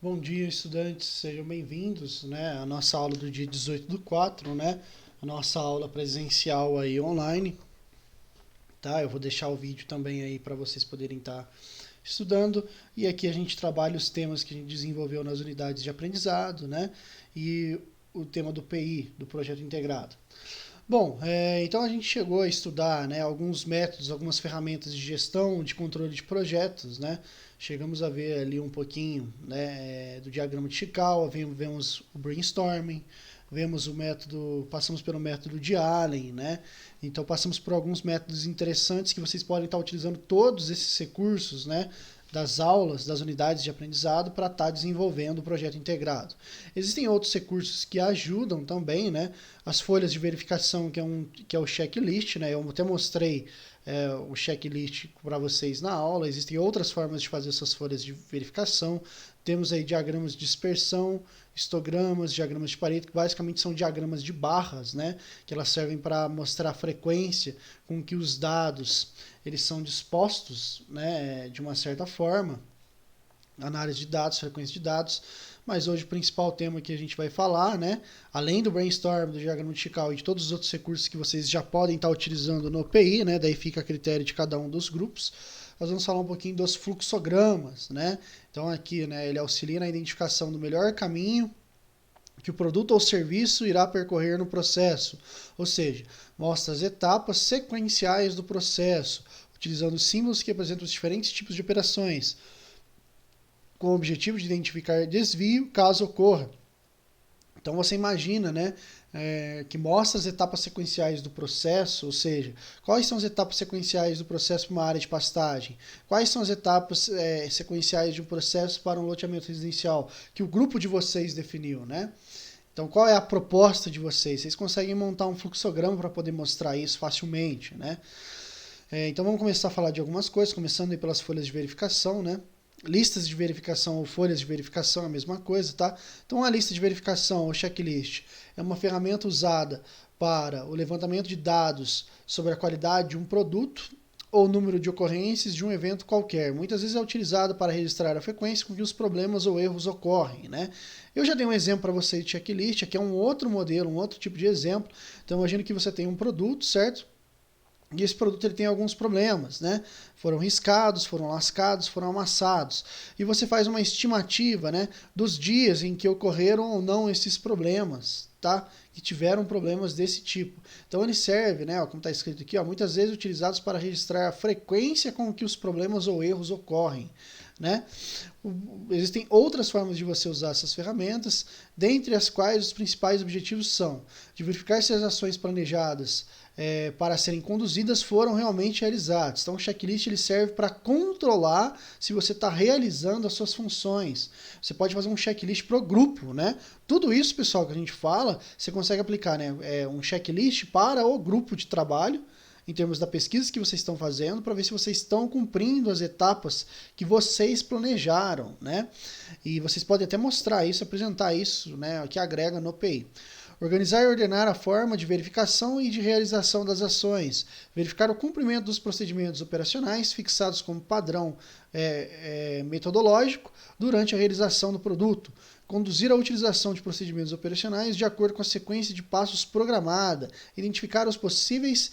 Bom dia, estudantes, sejam bem-vindos, né, à nossa aula do dia 18/4, né, a nossa aula presencial aí online, tá? Eu vou deixar o vídeo também aí para vocês poderem estar estudando, e aqui a gente trabalha os temas que a gente desenvolveu nas unidades de aprendizado, né, e o tema do PI, do projeto integrado. Bom, então a gente chegou a estudar, né, alguns métodos, algumas ferramentas de gestão, de controle de projetos, né? Chegamos a ver ali um pouquinho, né, do diagrama de Chikawa, vemos o brainstorming, vemos o método, passamos pelo método de Allen, né? Então passamos por alguns métodos interessantes que vocês podem estar utilizando todos esses recursos, né, das aulas, das unidades de aprendizado para estar desenvolvendo o projeto integrado. Existem outros recursos que ajudam também, né? As folhas de verificação, que é o checklist, né? Eu até mostrei o checklist para vocês na aula. Existem outras formas de fazer essas folhas de verificação. Temos aí diagramas de dispersão, histogramas, diagramas de Pareto, que basicamente são diagramas de barras, né? Que elas servem para mostrar a frequência com que os dados eles são dispostos, né, de uma certa forma, análise de dados, frequência de dados, mas hoje o principal tema que a gente vai falar, né, além do brainstorm, do diagrama de Chikawa e de todos os outros recursos que vocês já podem estar utilizando no PI, né, daí fica a critério de cada um dos grupos, nós vamos falar um pouquinho dos fluxogramas, né, então aqui, né, ele auxilia na identificação do melhor caminho que o produto ou serviço irá percorrer no processo, ou seja, mostra as etapas sequenciais do processo, utilizando símbolos que representam os diferentes tipos de operações, com o objetivo de identificar desvio caso ocorra. Então você imagina, né, que mostra as etapas sequenciais do processo, ou seja, quais são as etapas sequenciais do processo para uma área de pastagem, quais são as etapas sequenciais de um processo para um loteamento residencial que o grupo de vocês definiu, né? Então, qual é a proposta de vocês? Vocês conseguem montar um fluxograma para poder mostrar isso facilmente, né? Então, vamos começar a falar de algumas coisas, começando aí pelas folhas de verificação, né? Listas de verificação ou folhas de verificação é a mesma coisa, tá? Então, a lista de verificação ou checklist é uma ferramenta usada para o levantamento de dados sobre a qualidade de um produto ou número de ocorrências de um evento qualquer. Muitas vezes é utilizado para registrar a frequência com que os problemas ou erros ocorrem, né? Eu já dei um exemplo para você de checklist, aqui é um outro modelo, um outro tipo de exemplo. Então, imagine que você tem um produto, certo? E esse produto ele tem alguns problemas, né? Foram riscados, foram lascados, foram amassados. E você faz uma estimativa, né, dos dias em que ocorreram ou não esses problemas, tá? Que tiveram problemas desse tipo. Então ele serve, né, ó, como está escrito aqui, ó, muitas vezes utilizados para registrar a frequência com que os problemas ou erros ocorrem, né? Existem outras formas de você usar essas ferramentas, dentre as quais os principais objetivos são de verificar se as ações planejadas para serem conduzidas foram realmente realizadas. Então, o checklist ele serve para controlar se você está realizando as suas funções. Você pode fazer um checklist para o grupo, né? Tudo isso, pessoal, que a gente fala, você consegue aplicar, né? Um checklist para o grupo de trabalho, em termos da pesquisa que vocês estão fazendo, para ver se vocês estão cumprindo as etapas que vocês planejaram, né? E vocês podem até mostrar isso, apresentar isso, né? Que agrega no PI. Organizar e ordenar a forma de verificação e de realização das ações. Verificar o cumprimento dos procedimentos operacionais fixados como padrão metodológico durante a realização do produto. Conduzir a utilização de procedimentos operacionais de acordo com a sequência de passos programada. Identificar as possíveis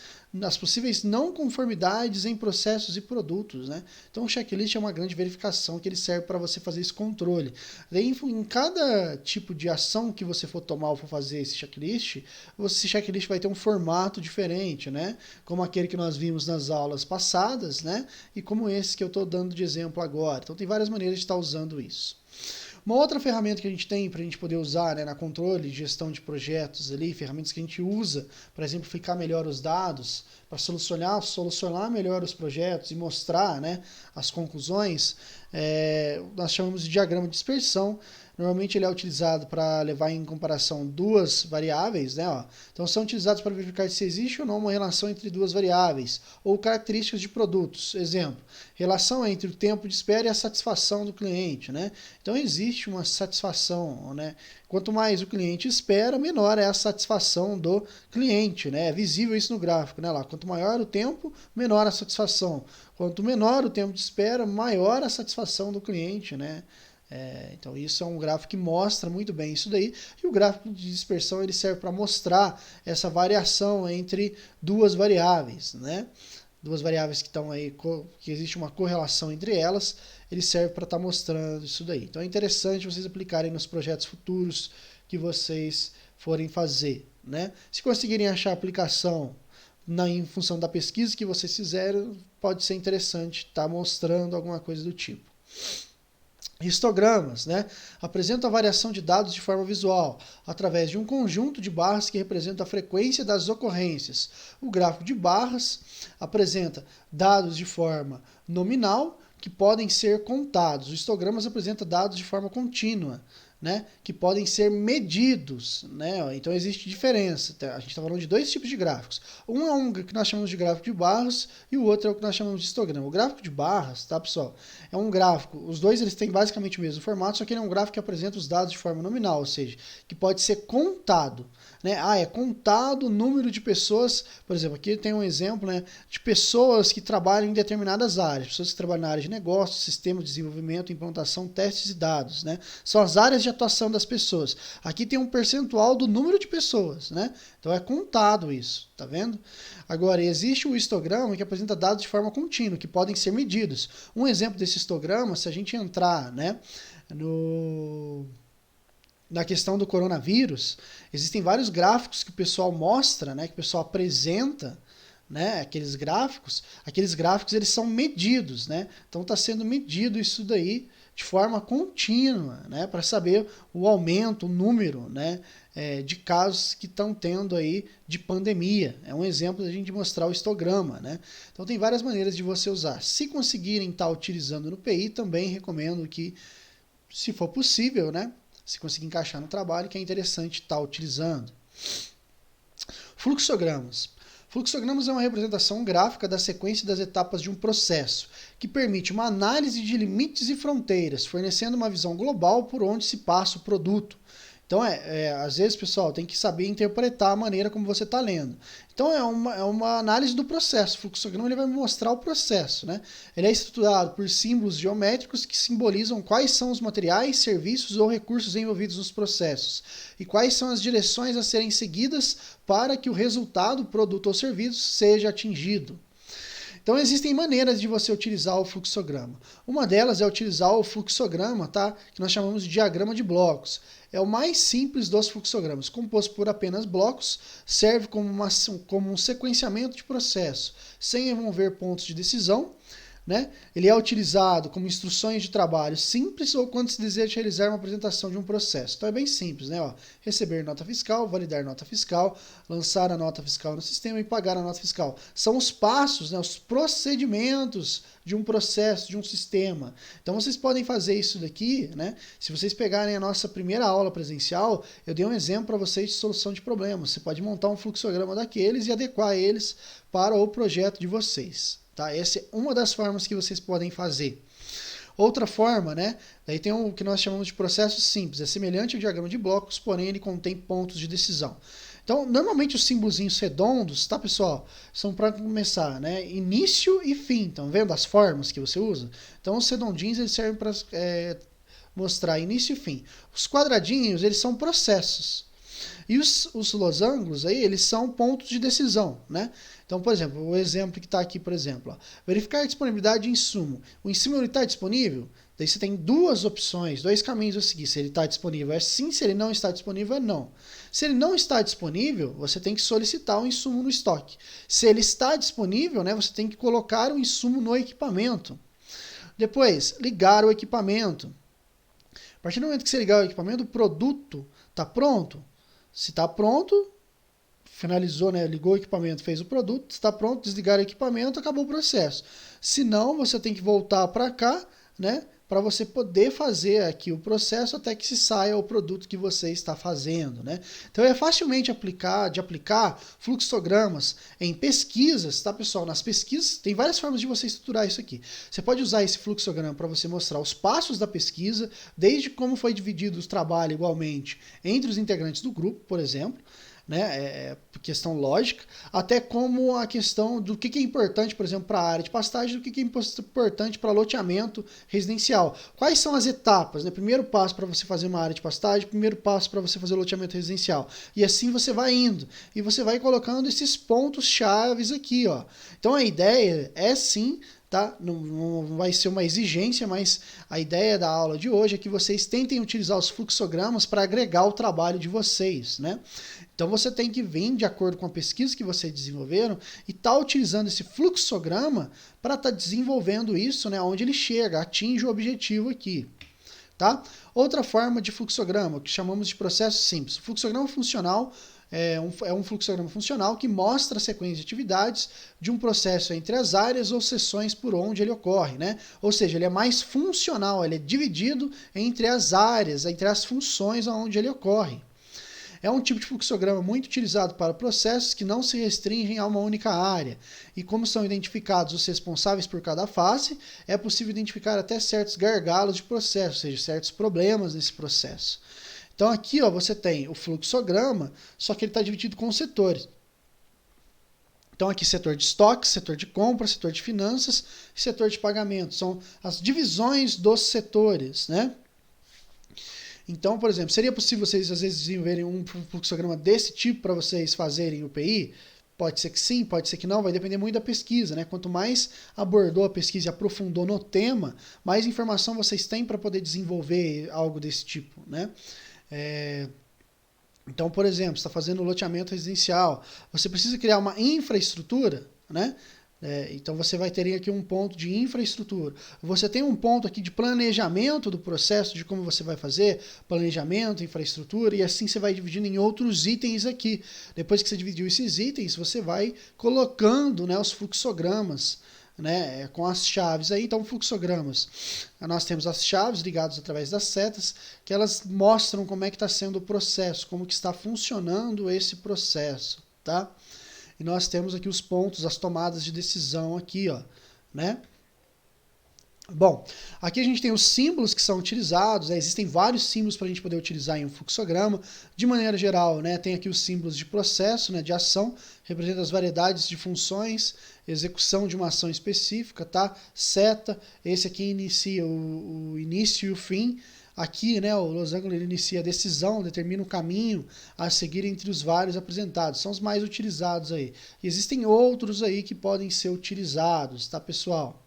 não conformidades em processos e produtos, né? Então o checklist é uma grande verificação que ele serve para você fazer esse controle. Daí, em cada tipo de ação que você for tomar ou for fazer esse checklist vai ter um formato diferente, né? Como aquele que nós vimos nas aulas passadas, né? E como esse que eu estou dando de exemplo agora. Então tem várias maneiras de estar usando isso. Uma outra ferramenta que a gente tem para a gente poder usar, né, na controle, gestão de projetos ali, ferramentas que a gente usa para exemplificar melhor os dados, para solucionar melhor os projetos e mostrar, né, as conclusões, nós chamamos de diagrama de dispersão. Normalmente ele é utilizado para levar em comparação duas variáveis, né? Ó. Então são utilizados para verificar se existe ou não uma relação entre duas variáveis, ou características de produtos. Exemplo, relação entre o tempo de espera e a satisfação do cliente, né? Então existe uma satisfação, né? Quanto mais o cliente espera, menor é a satisfação do cliente, né? É visível isso no gráfico, né? Lá, quanto maior o tempo, menor a satisfação. Quanto menor o tempo de espera, maior a satisfação do cliente, né? Então isso é um gráfico que mostra muito bem isso daí, e o gráfico de dispersão ele serve para mostrar essa variação entre duas variáveis, né? Duas variáveis que estão aí, que existe uma correlação entre elas, ele serve para estar mostrando isso daí. Então é interessante vocês aplicarem nos projetos futuros que vocês forem fazer, né? Se conseguirem achar a aplicação em função da pesquisa que vocês fizeram, pode ser interessante estar mostrando alguma coisa do tipo. Histogramas, né? Apresentam a variação de dados de forma visual, através de um conjunto de barras que representa a frequência das ocorrências. O gráfico de barras apresenta dados de forma nominal, que podem ser contados. O histogramas apresenta dados de forma contínua, né, que podem ser medidos, né? Então existe diferença. A gente está falando de dois tipos de gráficos. Um é um que nós chamamos de gráfico de barras e o outro é o que nós chamamos de histograma. O gráfico de barras, tá, pessoal? É um gráfico. Os dois eles têm basicamente o mesmo formato, só que ele é um gráfico que apresenta os dados de forma nominal, ou seja, que pode ser contado, né? É contado o número de pessoas, por exemplo, aqui tem um exemplo, né, de pessoas que trabalham em determinadas áreas, pessoas que trabalham na área de negócios, sistema de desenvolvimento, implantação, testes e dados, né? São as áreas de atuação das pessoas. Aqui tem um percentual do número de pessoas, né? Então é contado isso, tá vendo? Agora, existe o histograma que apresenta dados de forma contínua, que podem ser medidos. Um exemplo desse histograma, se a gente entrar, né, na questão do coronavírus, existem vários gráficos que o pessoal mostra, né, que o pessoal apresenta, né, aqueles gráficos eles são medidos, né? Então está sendo medido isso daí de forma contínua, né, para saber o aumento, o número, né, de casos que estão tendo aí de pandemia. É um exemplo da gente mostrar o histograma, né? Então tem várias maneiras de você usar. Se conseguirem estar utilizando no PI, também recomendo que, se for possível, né, se conseguir encaixar no trabalho, que é interessante estar utilizando. Fluxogramas. Fluxogramas é uma representação gráfica da sequência das etapas de um processo, que permite uma análise de limites e fronteiras, fornecendo uma visão global por onde se passa o produto. Então, às vezes, pessoal, tem que saber interpretar a maneira como você está lendo. Então, é uma análise do processo. O fluxograma ele vai mostrar o processo, né? Ele é estruturado por símbolos geométricos que simbolizam quais são os materiais, serviços ou recursos envolvidos nos processos e quais são as direções a serem seguidas para que o resultado, produto ou serviço, seja atingido. Então existem maneiras de você utilizar o fluxograma. Uma delas é utilizar o fluxograma, tá? Que nós chamamos de diagrama de blocos. É o mais simples dos fluxogramas, composto por apenas blocos, serve como um sequenciamento de processo, sem envolver pontos de decisão, né? Ele é utilizado como instruções de trabalho simples ou quando se deseja realizar uma apresentação de um processo. Então é bem simples, né? Receber nota fiscal, validar nota fiscal, lançar a nota fiscal no sistema e pagar a nota fiscal. São os passos, né? Os procedimentos de um processo, de um sistema. Então vocês podem fazer isso daqui, né? Se vocês pegarem a nossa primeira aula presencial, eu dei um exemplo para vocês de solução de problemas. Você pode montar um fluxograma daqueles e adequar eles para o projeto de vocês. Tá? Essa é uma das formas que vocês podem fazer. Outra forma, né? Daí tem o que nós chamamos de processo simples. É semelhante ao diagrama de blocos, porém ele contém pontos de decisão. Então, normalmente os símbolozinhos redondos, tá, pessoal? São para começar, né? Início e fim. Estão vendo as formas que você usa? Então, os redondinhos eles servem para mostrar início e fim. Os quadradinhos, eles são processos. E os losangos aí, eles são pontos de decisão, né? Então, por exemplo, o exemplo que está aqui, por exemplo, verificar a disponibilidade de insumo. O insumo está disponível? Daí você tem duas opções, dois caminhos a seguir. Se ele está disponível é sim, se ele não está disponível é não. Se ele não está disponível, você tem que solicitar o insumo no estoque. Se ele está disponível, né, você tem que colocar o insumo no equipamento. Depois, ligar o equipamento. A partir do momento que você ligar o equipamento, o produto está pronto. Se está pronto, finalizou, né? Ligou o equipamento, fez o produto, está pronto, desligar o equipamento, acabou o processo. Se não, você tem que voltar para cá, né? Para você poder fazer aqui o processo até que se saia o produto que você está fazendo, né? Então é facilmente de aplicar fluxogramas em pesquisas, tá, pessoal? Nas pesquisas tem várias formas de você estruturar isso aqui. Você pode usar esse fluxograma para você mostrar os passos da pesquisa, desde como foi dividido o trabalho igualmente entre os integrantes do grupo, por exemplo, né, questão lógica, até como a questão do que é importante, por exemplo, para a área de pastagem, do que é importante para loteamento residencial. Quais são as etapas, né? Primeiro passo para você fazer uma área de pastagem, primeiro passo para você fazer loteamento residencial. E assim você vai indo, e você vai colocando esses pontos chaves aqui, ó. Então a ideia é sim, tá? Não vai ser uma exigência, mas a ideia da aula de hoje é que vocês tentem utilizar os fluxogramas para agregar o trabalho de vocês, né? Então você tem que vir de acordo com a pesquisa que vocês desenvolveram e tá utilizando esse fluxograma para estar desenvolvendo isso, né, onde ele chega, atinge o objetivo aqui, tá? Outra forma de fluxograma, que chamamos de processo simples. O fluxograma funcional é um fluxograma funcional que mostra a sequência de atividades de um processo entre as áreas ou seções por onde ele ocorre, né? Ou seja, ele é mais funcional, ele é dividido entre as áreas, entre as funções onde ele ocorre. É um tipo de fluxograma muito utilizado para processos que não se restringem a uma única área. E como são identificados os responsáveis por cada fase, é possível identificar até certos gargalos de processo, ou seja, certos problemas nesse processo. Então aqui ó, você tem o fluxograma, só que ele está dividido com setores. Então aqui setor de estoque, setor de compra, setor de finanças e setor de pagamento. São as divisões dos setores, né? Então, por exemplo, seria possível vocês às vezes desenvolverem um fluxograma desse tipo para vocês fazerem o PI? Pode ser que sim, pode ser que não, vai depender muito da pesquisa, né? Quanto mais abordou a pesquisa e aprofundou no tema, mais informação vocês têm para poder desenvolver algo desse tipo, né? Então, por exemplo, você está fazendo loteamento residencial, você precisa criar uma infraestrutura, né? Então você vai ter aqui um ponto de infraestrutura. Você tem um ponto aqui de planejamento do processo, de como você vai fazer, planejamento, infraestrutura, e assim você vai dividindo em outros itens aqui. Depois que você dividiu esses itens, você vai colocando, né, os fluxogramas, né, com as chaves aí. Então, fluxogramas, nós temos as chaves ligadas através das setas, que elas mostram como é que está sendo o processo, como que está funcionando esse processo, tá? E nós temos aqui os pontos, as tomadas de decisão aqui, ó, né? Bom, aqui a gente tem os símbolos que são utilizados, né? Existem vários símbolos para a gente poder utilizar em um fluxograma. De maneira geral, né, tem aqui os símbolos de processo, né, de ação, representa as variedades de funções, execução de uma ação específica, tá? Seta, esse aqui inicia o início e o fim. Aqui, né, o losango ele inicia a decisão, determina o caminho a seguir entre os vários apresentados. São os mais utilizados aí. E existem outros aí que podem ser utilizados, tá, pessoal?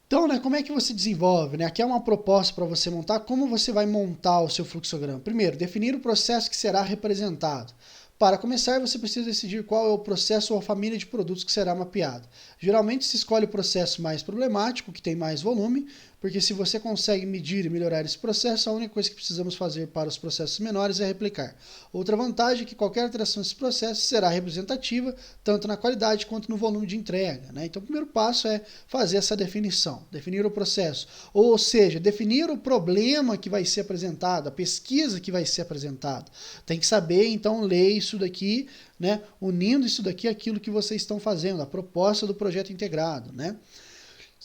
Então, né, como é que você desenvolve? Né? Aqui é uma proposta para você montar. Como você vai montar o seu fluxograma? Primeiro, definir o processo que será representado. Para começar, você precisa decidir qual é o processo ou a família de produtos que será mapeado. Geralmente se escolhe o processo mais problemático, que tem mais volume, porque se você consegue medir e melhorar esse processo, a única coisa que precisamos fazer para os processos menores é replicar. Outra vantagem é que qualquer alteração desse processo será representativa, tanto na qualidade quanto no volume de entrega, né? Então o primeiro passo é fazer essa definição, definir o processo, ou seja, definir o problema que vai ser apresentado, a pesquisa que vai ser apresentada. Tem que saber, então, ler isso daqui, né? Unindo isso daqui àquilo que vocês estão fazendo, a proposta do projeto integrado, né?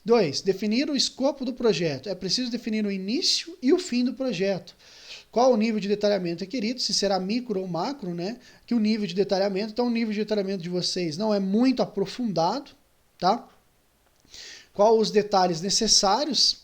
2. Definir o escopo do projeto. É preciso definir o início e o fim do projeto. Qual o nível de detalhamento requerido, se será micro ou macro, né? Que o nível de detalhamento, então o nível de detalhamento de vocês não é muito aprofundado, tá? Qual os detalhes necessários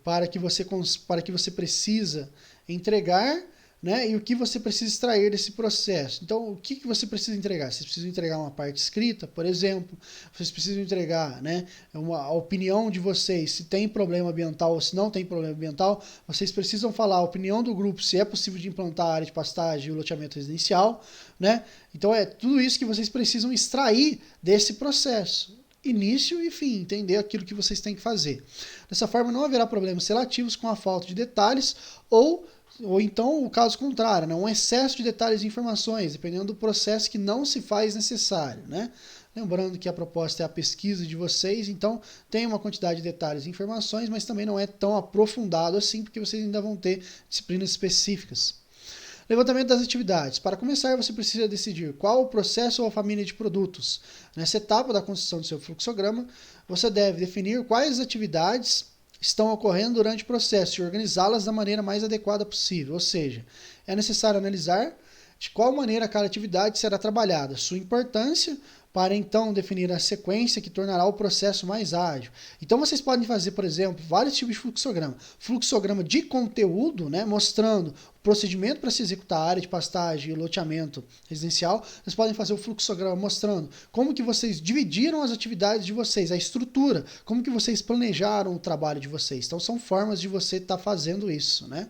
para que você precisa entregar, né? E o que você precisa extrair desse processo. Então, o que você precisa entregar? Vocês precisam entregar uma parte escrita, por exemplo. Vocês precisam entregar, né, a opinião de vocês, se tem problema ambiental ou se não tem problema ambiental. Vocês precisam falar a opinião do grupo, se é possível de implantar a área de pastagem e o loteamento residencial, né? Então, é tudo isso que vocês precisam extrair desse processo. Início e fim, entender aquilo que vocês têm que fazer. Dessa forma, não haverá problemas relativos com a falta de detalhes ou então o caso contrário, né? Um excesso de detalhes e informações, dependendo do processo que não se faz necessário, né? Lembrando que a proposta é a pesquisa de vocês, então tem uma quantidade de detalhes e informações, mas também não é tão aprofundado assim, porque vocês ainda vão ter disciplinas específicas. Levantamento das atividades. Para começar, você precisa decidir qual o processo ou a família de produtos. Nessa etapa da construção do seu fluxograma, você deve definir quais atividades estão ocorrendo durante o processo e organizá-las da maneira mais adequada possível. Ou seja, é necessário analisar de qual maneira cada atividade será trabalhada, sua importância, para então definir a sequência que tornará o processo mais ágil. Então vocês podem fazer, por exemplo, vários tipos de fluxograma. Fluxograma de conteúdo, né, mostrando o procedimento para se executar a área de pastagem e loteamento residencial. Vocês podem fazer o fluxograma mostrando como que vocês dividiram as atividades de vocês, a estrutura, como que vocês planejaram o trabalho de vocês. Então são formas de você estar fazendo isso, né?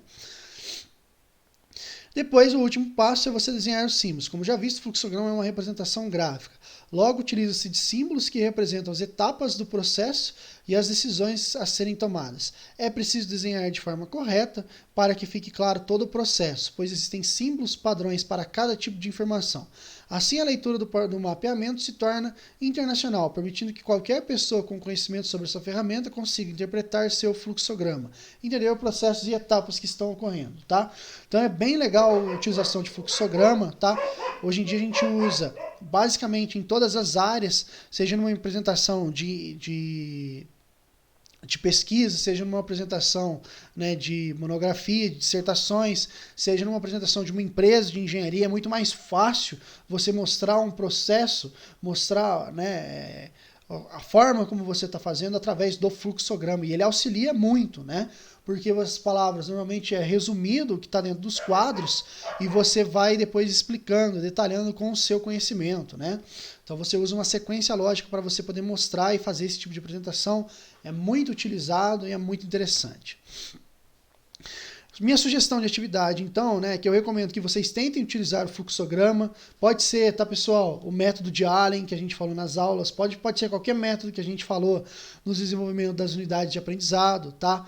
Depois, o último passo é você desenhar os símbolos. Como já visto, o fluxograma é uma representação gráfica. Logo, utiliza-se de símbolos que representam as etapas do processo e as decisões a serem tomadas. É preciso desenhar de forma correta para que fique claro todo o processo, pois existem símbolos padrões para cada tipo de informação. Assim, a leitura do mapeamento se torna internacional, permitindo que qualquer pessoa com conhecimento sobre essa ferramenta consiga interpretar seu fluxograma, entender os processos e etapas que estão ocorrendo, tá? Então é bem legal a utilização de fluxograma, tá? Hoje em dia a gente usa basicamente em todas as áreas, seja numa apresentação de pesquisa, seja numa apresentação, né, de monografia, de dissertações, seja numa apresentação de uma empresa de engenharia, é muito mais fácil você mostrar um processo, mostrar, né, a forma como você está fazendo através do fluxograma. E ele auxilia muito, né? Porque as palavras normalmente é resumido o que está dentro dos quadros e você vai depois explicando, detalhando com o seu conhecimento, né? Então você usa uma sequência lógica para você poder mostrar e fazer esse tipo de apresentação. É muito utilizado e é muito interessante. Minha sugestão de atividade, então, né, que eu recomendo que vocês tentem utilizar o fluxograma. Pode ser, tá, pessoal, o método de Allen, que a gente falou nas aulas. Pode ser qualquer método que a gente falou no desenvolvimento das unidades de aprendizado, tá?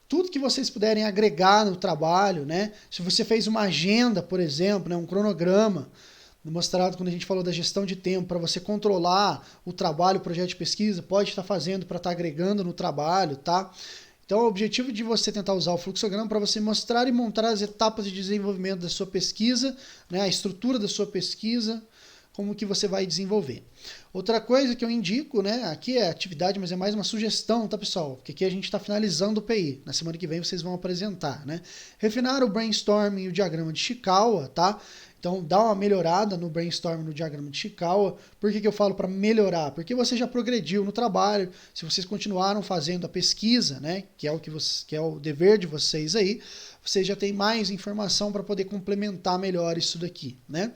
Tudo que vocês puderem agregar no trabalho, né? Se você fez uma agenda, por exemplo, né, um cronograma, mostrado quando a gente falou da gestão de tempo, para você controlar o trabalho, o projeto de pesquisa, pode estar fazendo para estar agregando no trabalho, tá? Então, o objetivo de você tentar usar o fluxograma para você mostrar e montar as etapas de desenvolvimento da sua pesquisa, né, a estrutura da sua pesquisa, como que você vai desenvolver. Outra coisa que eu indico, né, aqui é atividade, mas é mais uma sugestão, tá, pessoal? Porque aqui a gente está finalizando o PI. Na semana que vem vocês vão apresentar, né? Refinar o brainstorming e o diagrama de Chikawa, tá? Então, dá uma melhorada no brainstorming, no diagrama de Chikawa. Por que eu falo para melhorar? Porque você já progrediu no trabalho. Se vocês continuaram fazendo a pesquisa, né, que é o dever de vocês aí, você já tem mais informação para poder complementar melhor isso daqui, né?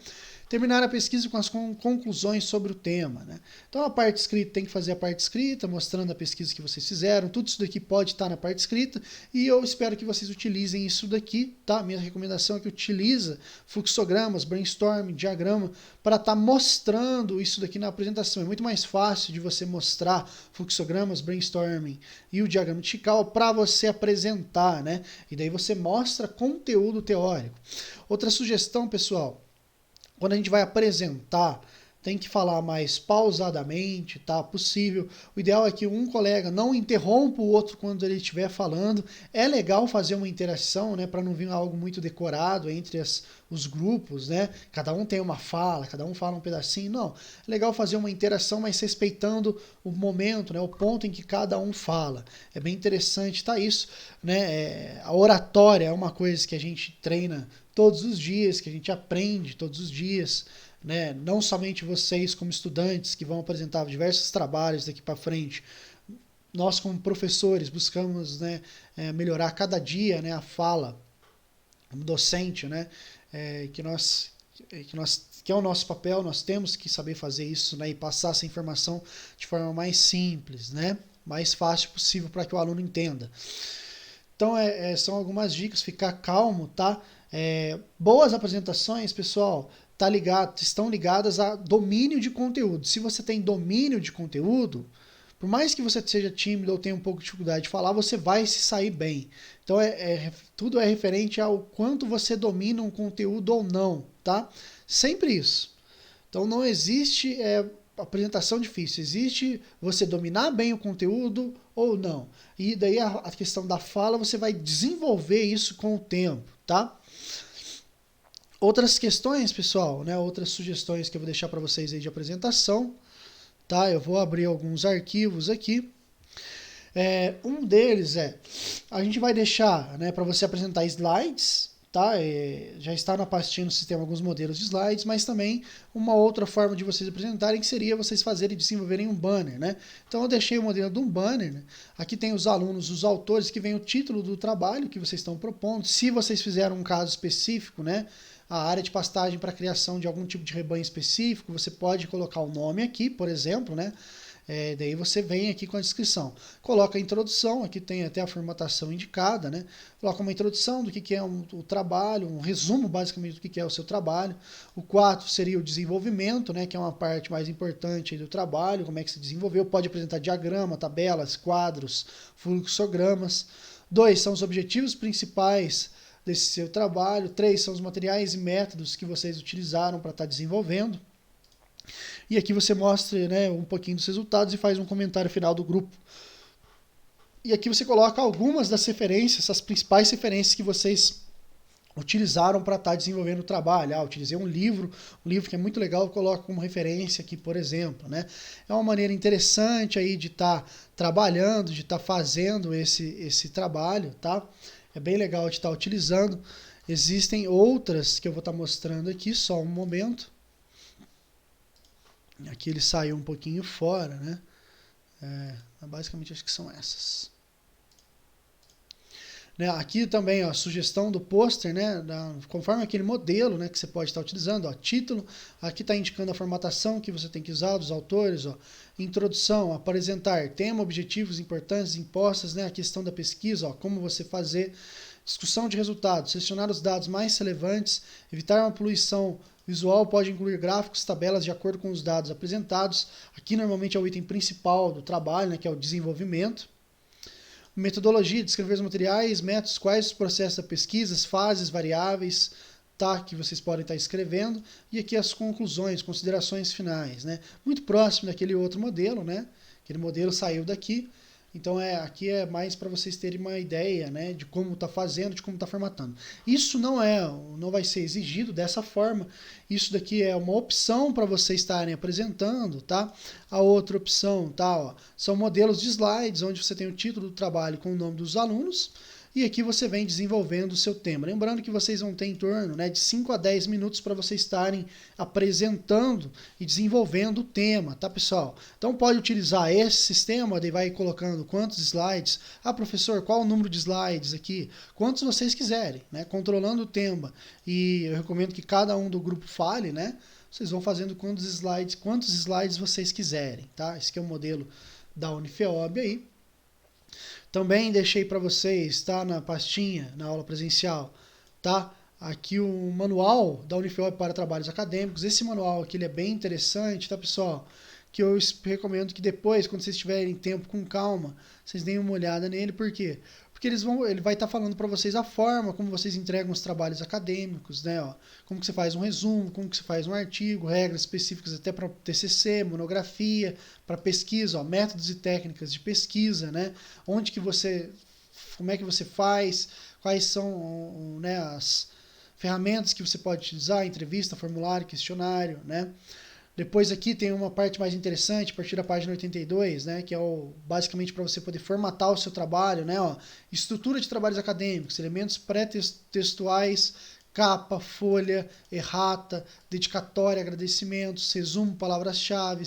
Terminar a pesquisa com as conclusões sobre o tema, né? Então a parte escrita tem que fazer a parte escrita, mostrando a pesquisa que vocês fizeram, tudo isso daqui pode estar na parte escrita, e eu espero que vocês utilizem isso daqui, tá? Minha recomendação é que utilize fluxogramas, brainstorming, diagrama, para estar mostrando isso daqui na apresentação. É muito mais fácil de você mostrar fluxogramas, brainstorming e o diagrama de Chikawa para você apresentar, né? E daí você mostra conteúdo teórico. Outra sugestão, pessoal, quando a gente vai apresentar, tem que falar mais pausadamente, tá? Possível. O ideal é que um colega não interrompa o outro quando ele estiver falando. É legal fazer uma interação, né? Para não vir algo muito decorado entre os grupos, né? Cada um tem uma fala, cada um fala um pedacinho. Não. É legal fazer uma interação, mas respeitando o momento, né? O ponto em que cada um fala. É bem interessante, tá? Isso, né? A oratória é uma coisa que a gente treina todos os dias, que a gente aprende todos os dias, né? Não somente vocês como estudantes que vão apresentar diversos trabalhos daqui para frente, nós como professores buscamos, né, melhorar cada dia, né, a fala como docente, né, que é o nosso papel, nós temos que saber fazer isso, né, e passar essa informação de forma mais simples, né, mais fácil possível para que o aluno entenda. Então, são algumas dicas, ficar calmo, tá? Boas apresentações, pessoal, estão ligadas a domínio de conteúdo. Se você tem domínio de conteúdo, por mais que você seja tímido ou tenha um pouco de dificuldade de falar, você vai se sair bem. Então, tudo é referente ao quanto você domina um conteúdo ou não, tá? Sempre isso. Então, não existe apresentação difícil, existe você dominar bem o conteúdo ou não. E daí a questão da fala, você vai desenvolver isso com o tempo, tá? Outras questões, pessoal, né? Outras sugestões que eu vou deixar para vocês aí de apresentação, tá? Eu vou abrir alguns arquivos aqui. Um deles a gente vai deixar, né, para você apresentar slides, tá? Já está na pastinha no sistema alguns modelos de slides, mas também uma outra forma de vocês apresentarem, que seria vocês fazerem e desenvolverem um banner, né? Então eu deixei o modelo de um banner, né? Aqui tem os alunos, os autores, que vem o título do trabalho que vocês estão propondo. Se vocês fizeram um caso específico, né, a área de pastagem para criação de algum tipo de rebanho específico, você pode colocar o nome aqui, por exemplo, né? Daí você vem aqui com a descrição. Coloca a introdução, aqui tem até a formatação indicada, né? Coloca uma introdução do que é o trabalho, um resumo basicamente do que é o seu trabalho. O 4 seria o desenvolvimento, né? Que é uma parte mais importante aí do trabalho, como é que se desenvolveu. Pode apresentar diagrama, tabelas, quadros, fluxogramas. 2 são os objetivos principais desse seu trabalho. 3 são os materiais e métodos que vocês utilizaram para estar desenvolvendo. E aqui você mostra, né, um pouquinho dos resultados e faz um comentário final do grupo. E aqui você coloca algumas das referências, as principais referências que vocês utilizaram para estar desenvolvendo o trabalho. Utilizei um livro que é muito legal, eu coloco como referência aqui, por exemplo, né? É uma maneira interessante aí de estar trabalhando, de estar fazendo esse trabalho, tá? É bem legal de estar utilizando. Existem outras que eu vou estar mostrando aqui, só um momento. Aqui ele saiu um pouquinho fora, né? Basicamente acho que são essas. Né? Aqui também a sugestão do pôster, né? Conforme aquele modelo, né, que você pode estar utilizando. Título, aqui está indicando a formatação que você tem que usar, dos autores. Introdução, apresentar tema, objetivos importantes impostas, né? A questão da pesquisa, como você fazer. Discussão de resultados, selecionar os dados mais relevantes, evitar uma poluição visual, pode incluir gráficos, tabelas de acordo com os dados apresentados. Aqui normalmente é o item principal do trabalho, né, que é o desenvolvimento. Metodologia, descrever os materiais, métodos, quais os processos da pesquisa, fases, variáveis, tá, que vocês podem estar escrevendo. E aqui as conclusões, considerações finais, né? Muito próximo daquele outro modelo, né? Aquele modelo saiu daqui. Então aqui é mais para vocês terem uma ideia, né, de como está fazendo, de como está formatando. Isso não vai ser exigido dessa forma. Isso daqui é uma opção para vocês estarem apresentando, tá? A outra opção, tá, são modelos de slides, onde você tem o título do trabalho com o nome dos alunos. E aqui você vem desenvolvendo o seu tema. Lembrando que vocês vão ter em torno, né, de 5 a 10 minutos para vocês estarem apresentando e desenvolvendo o tema, tá, pessoal? Então pode utilizar esse sistema, daí vai colocando quantos slides. Professor, qual o número de slides aqui? Quantos vocês quiserem, né? Controlando o tema. E eu recomendo que cada um do grupo fale, né? Vocês vão fazendo quantos slides vocês quiserem, tá? Esse aqui é o modelo da Unifeob aí. Também deixei para vocês, tá, na pastinha, na aula presencial, tá? Aqui o manual da Unifeob para trabalhos acadêmicos. Esse manual aqui ele é bem interessante, tá, pessoal? Que eu recomendo que depois, quando vocês tiverem tempo com calma, vocês deem uma olhada nele. Por quê? Porque ele vai estar falando para vocês a forma como vocês entregam os trabalhos acadêmicos, né? Como que você faz um resumo, como que você faz um artigo, regras específicas até para TCC, monografia, para pesquisa, métodos e técnicas de pesquisa, né? Como é que você faz, quais são, né, as ferramentas que você pode utilizar, entrevista, formulário, questionário, né? Depois aqui tem uma parte mais interessante, a partir da página 82, né, que é basicamente para você poder formatar o seu trabalho, né, estrutura de trabalhos acadêmicos, elementos pré-textuais, capa, folha, errata, dedicatória, agradecimentos, resumo, palavras-chave,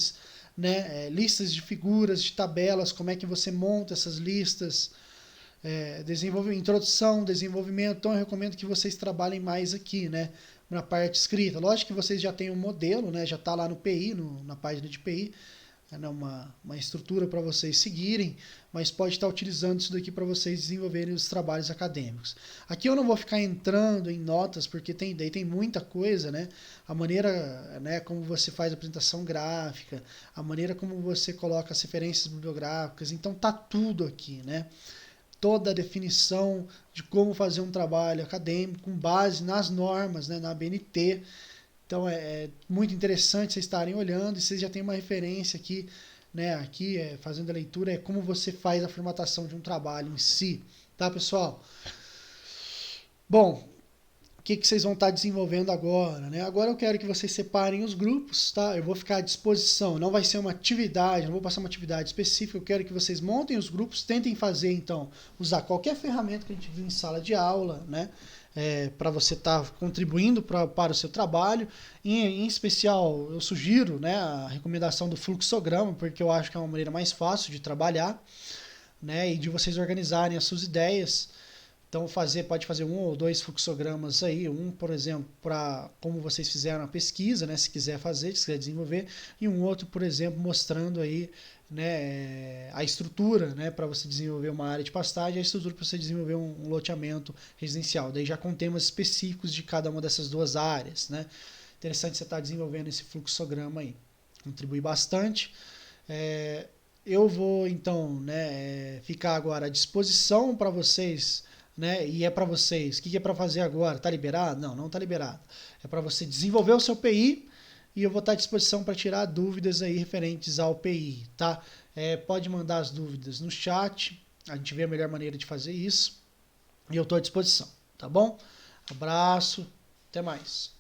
né, listas de figuras, de tabelas, como é que você monta essas listas, introdução, desenvolvimento. Então eu recomendo que vocês trabalhem mais aqui, né, na parte escrita. Lógico que vocês já têm um modelo, né, já está lá no PI, na página de PI, né, uma estrutura para vocês seguirem, mas pode estar utilizando isso daqui para vocês desenvolverem os trabalhos acadêmicos. Aqui eu não vou ficar entrando em notas, porque daí tem muita coisa, né? A maneira, né, como você faz a apresentação gráfica, a maneira como você coloca as referências bibliográficas, então tá tudo aqui, né? Toda a definição de como fazer um trabalho acadêmico com base nas normas, né, na ABNT. Então é muito interessante vocês estarem olhando e vocês já têm uma referência aqui, né, fazendo a leitura, como você faz a formatação de um trabalho em si, tá, pessoal? Bom, o que vocês vão estar desenvolvendo agora, né? Agora eu quero que vocês separem os grupos, tá? Eu vou ficar à disposição, não vai ser uma atividade, não vou passar uma atividade específica, eu quero que vocês montem os grupos, tentem fazer, então, usar qualquer ferramenta que a gente viu em sala de aula, né? Para você estar contribuindo para o seu trabalho. Em especial, eu sugiro, né, a recomendação do fluxograma, porque eu acho que é uma maneira mais fácil de trabalhar, né, e de vocês organizarem as suas ideias. Então pode fazer um ou dois fluxogramas aí, um, por exemplo, para como vocês fizeram a pesquisa, né, se quiser fazer, se quiser desenvolver, e um outro, por exemplo, mostrando aí, né, a estrutura, né, para você desenvolver uma área de pastagem, e a estrutura para você desenvolver um loteamento residencial. Daí já com temas específicos de cada uma dessas duas áreas, né. Interessante você estar desenvolvendo esse fluxograma aí. Contribui bastante. Eu vou então, né, ficar agora à disposição para vocês, né, e é para vocês. O que é para fazer agora? Está liberado? Não, não está liberado. É para você desenvolver o seu PI e eu vou estar à disposição para tirar dúvidas aí referentes ao PI, tá? Pode mandar as dúvidas no chat, a gente vê a melhor maneira de fazer isso e eu estou à disposição, tá bom? Abraço, até mais.